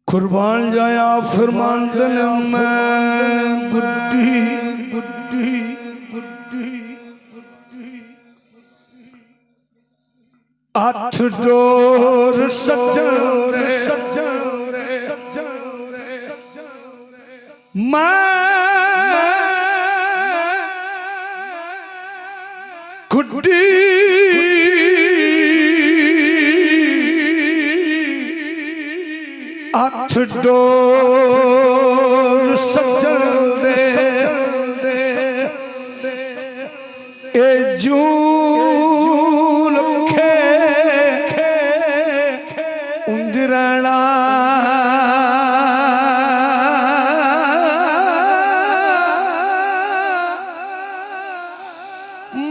कुर्बान जाया फरमान दिल में गुड्डी गुड्डी गुड्डी हाथ जोर सजन मैं गुड्डी हाथ डोर सजन दे ए जूल खे उंदरना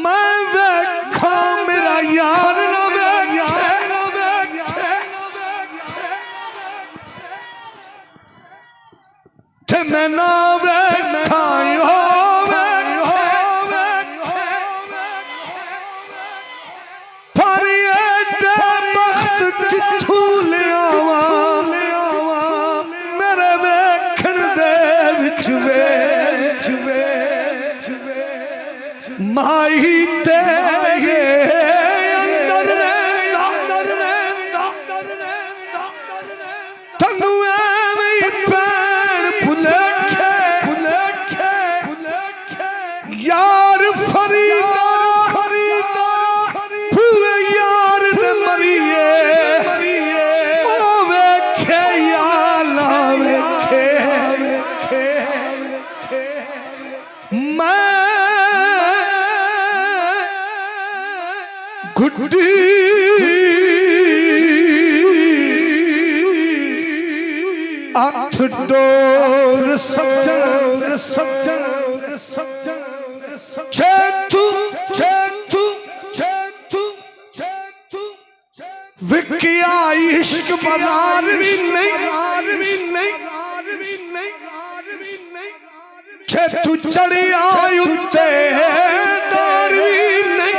मैं वेखा मेरा यार ना मैं ना वेखायो पर एडे बख्त किथू लियावा मेरे वेखण दे विच वे माही तेरे अंदर तन्नू एवें यार फरीदा फरीदा फुले यार दे मरिए ओ वेखे याला वेखे मैं गुड्डी हाथ डोर सजन सजन सजन विकिया इश्क बाजार भी नहीं तू चढ़ी आई उत्ते दार भी नहीं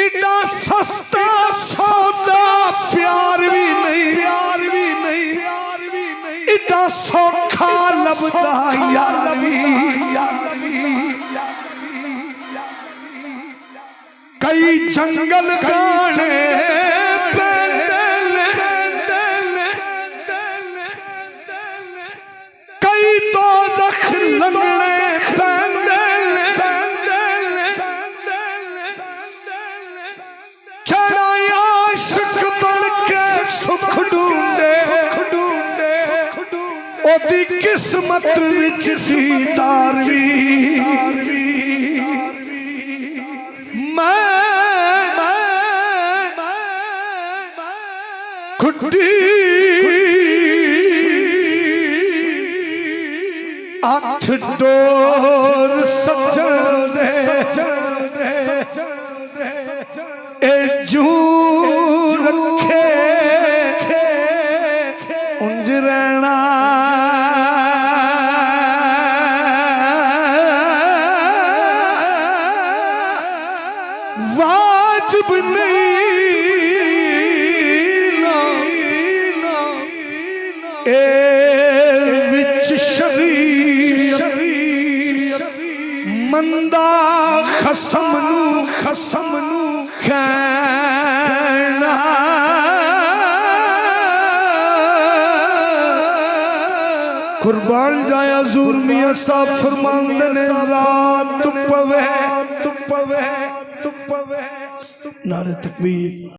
इतना सस्ता सौदा प्यार भी नहीं इतना सौखा लभदा यार भी कई जंगल गाने कई तो रख लगने चढ़ा आशिक बन के सुख ढूंढे ओदी किस्मत विच दीदार भी गुड्डी हाथ डोर सजन ए जू रखे उंजरना वाजिब नहीं विच शरीयत मंदा खसम नू कहना कुर्बान जाया ज़ूर मियां साहब फरमांदे ने रात पवे नारे तकबीर।